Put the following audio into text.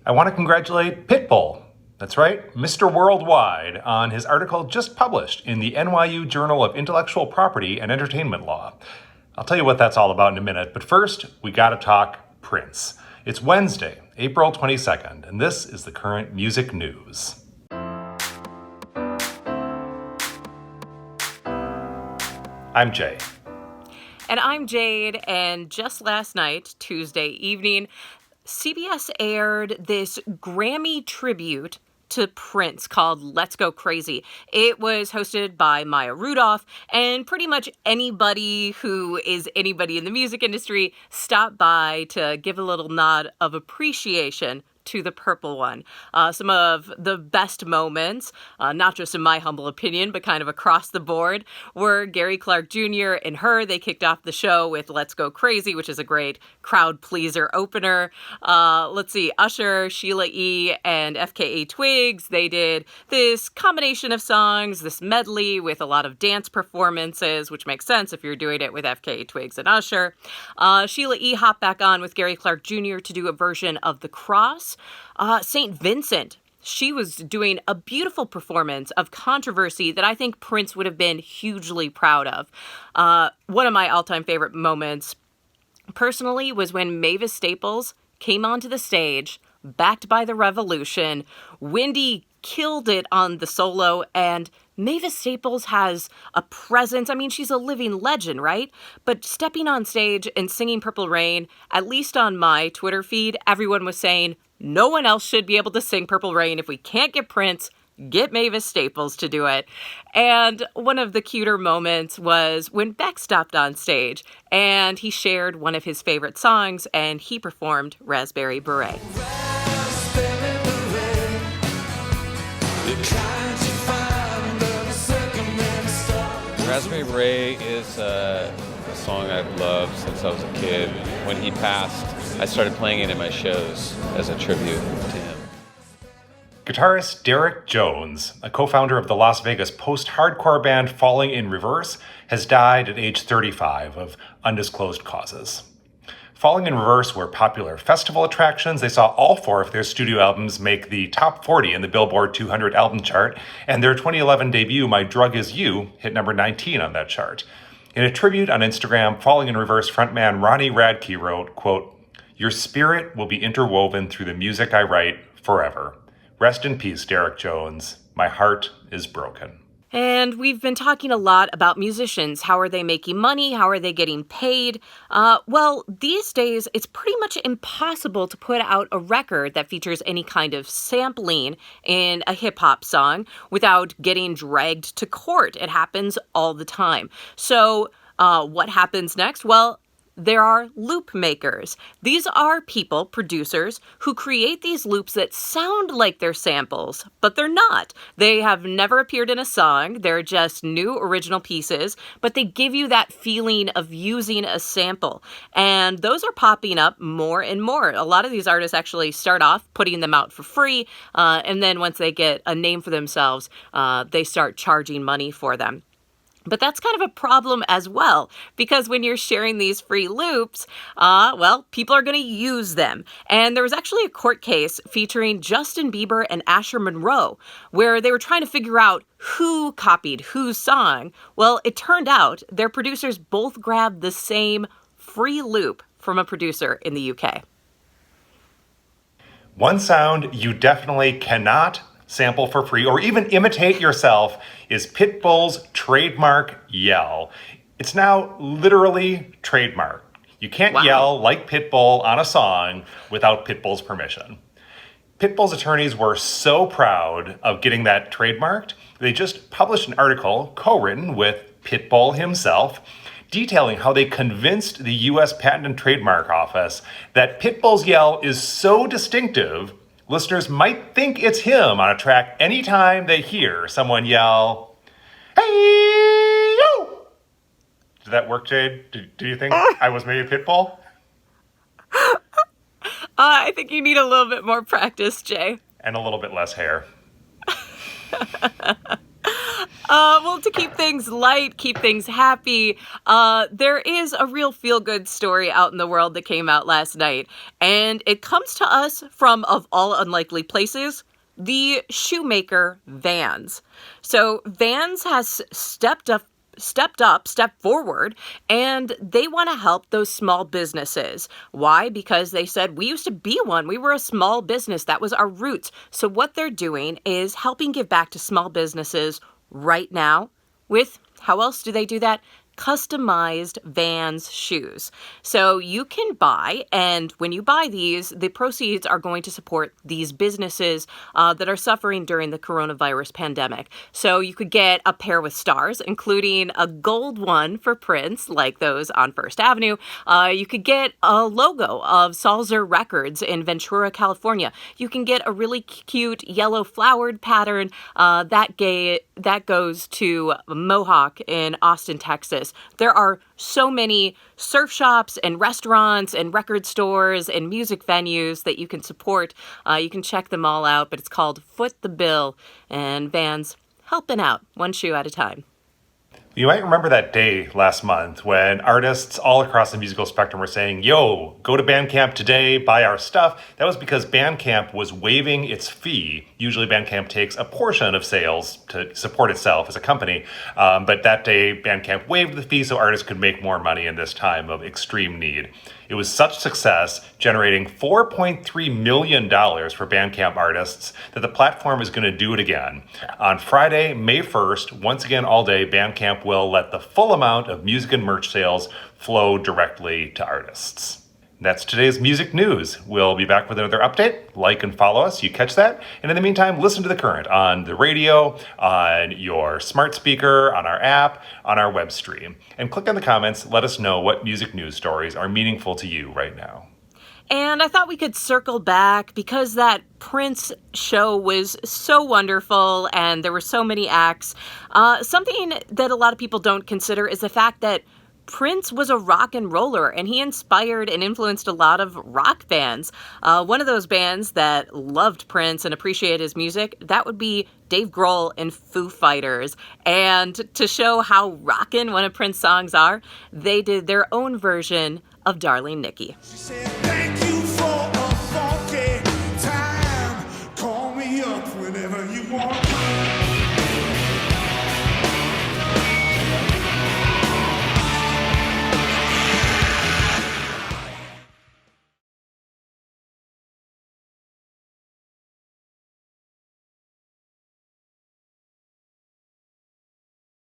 I want to congratulate Pitbull. That's right, Mr. Worldwide, on his article just published in the NYU Journal of Intellectual Property and Entertainment Law. I'll tell you what that's all about in a minute, but first, we gotta talk Prince. It's Wednesday, April 22nd, and this is the current music news. I'm Jay. And I'm Jade, and just last night, Tuesday evening, CBS aired this Grammy tribute to Prince called Let's Go Crazy. It was hosted by Maya Rudolph, and pretty much anybody who is anybody in the music industry stopped by to give a little nod of appreciation to the Purple One. Some of the best moments, not just in my humble opinion, but kind of across the board, were Gary Clark Jr. and her. They kicked off the show with Let's Go Crazy, which is a great crowd pleaser opener. Let's see, Usher, Sheila E., and FKA Twigs. They did this combination of songs, this medley with a lot of dance performances, which makes sense if you're doing it with FKA Twigs and Usher. Sheila E. hopped back on with Gary Clark Jr. to do a version of The Cross. St. Vincent, she was doing a beautiful performance of Controversy that I think Prince would have been hugely proud of. One of my all-time favorite moments, personally, was when Mavis Staples came onto the stage, backed by the Revolution. Wendy killed it on the solo, and Mavis Staples has a presence. I mean, she's a living legend, right? But stepping on stage and singing Purple Rain, at least on my Twitter feed, everyone was saying, no one else should be able to sing Purple Rain. If we can't get Prince, get Mavis Staples to do it. And one of the cuter moments was when Beck stopped on stage and he shared one of his favorite songs and he performed Raspberry Beret. Raspberry Beret is a song I've loved since I was a kid. When he passed, I started playing it in my shows as a tribute to him. Guitarist Derek Jones, a co-founder of the Las Vegas post-hardcore band Falling in Reverse, has died at age 35 of undisclosed causes. Falling in Reverse were popular festival attractions. They saw all four of their studio albums make the top 40 in the Billboard 200 album chart, and their 2011 debut, My Drug Is You, hit number 19 on that chart. In a tribute on Instagram, Falling in Reverse frontman Ronnie Radke wrote, quote, "Your spirit will be interwoven through the music I write forever. Rest in peace, Derek Jones. My heart is broken." And we've been talking a lot about musicians. How are they making money? How are they getting paid? Well, these days, it's pretty much impossible to put out a record that features any kind of sampling in a hip-hop song without getting dragged to court. It happens all the time. So what happens next? Well, there are loop makers. These are people, producers, who create these loops that sound like they're samples, but they're not. They have never appeared in a song. They're just new original pieces, but they give you that feeling of using a sample. And those are popping up more and more. A lot of these artists actually start off putting them out for free, and then once they get a name for themselves, they start charging money for them. But that's kind of a problem as well, because when you're sharing these free loops, well, people are going to use them. And there was actually a court case featuring Justin Bieber and Asher Monroe, where they were trying to figure out who copied whose song. Well, it turned out their producers both grabbed the same free loop from a producer in the UK. One sound you definitely cannot sample for free or even imitate yourself is Pitbull's trademark yell. It's now literally trademarked. You can't yell like Pitbull on a song without Pitbull's permission. Pitbull's attorneys were so proud of getting that trademarked, they just published an article co-written with Pitbull himself detailing how they convinced the U.S. Patent and Trademark Office that Pitbull's yell is so distinctive listeners might think it's him on a track anytime they hear someone yell, "Hey, yo!" Did that work, Jade? Do you think I was maybe Pitbull? I think you need a little bit more practice, Jay. And a little bit less hair. Well, to keep things light, keep things happy, there is a real feel-good story out in the world that came out last night, and it comes to us from, of all unlikely places, the shoemaker Vans. So Vans has stepped forward, and they want to help those small businesses. Why? Because they said, we used to be one. We were a small business. That was our roots. So what they're doing is helping give back to small businesses right now with, how else do they do that? Customized Vans shoes. So you can buy, and when you buy these, the proceeds are going to support these businesses that are suffering during the coronavirus pandemic. So you could get a pair with stars, including a gold one for Prince, like those on First Avenue. You could get a logo of Salzer Records in Ventura, California. You can get a really cute yellow flowered pattern that goes to Mohawk in Austin, Texas. There are so many surf shops and restaurants and record stores and music venues that you can support. You can check them all out, but it's called Foot the Bill, and Vans helping out one shoe at a time. You might remember that day last month when artists all across the musical spectrum were saying, yo, go to Bandcamp today, buy our stuff. That was because Bandcamp was waiving its fee. Usually Bandcamp takes a portion of sales to support itself as a company. But that day, Bandcamp waived the fee so artists could make more money in this time of extreme need. It was such success, generating $4.3 million for Bandcamp artists, that the platform is going to do it again. On Friday, May 1st, once again all day, Bandcamp will let the full amount of music and merch sales flow directly to artists. That's today's music news. We'll be back with another update. Like and follow us, you catch that. And in the meantime, listen to The Current on the radio, on your smart speaker, on our app, on our web stream. And click on the comments, let us know what music news stories are meaningful to you right now. And I thought we could circle back because that Prince show was so wonderful and there were so many acts. Something that a lot of people don't consider is the fact that Prince was a rock and roller, and he inspired and influenced a lot of rock bands. One of those bands that loved Prince and appreciated his music, that would be Dave Grohl and Foo Fighters. And to show how rockin' one of Prince's songs are, they did their own version of Darling Nikki. She said, thank you.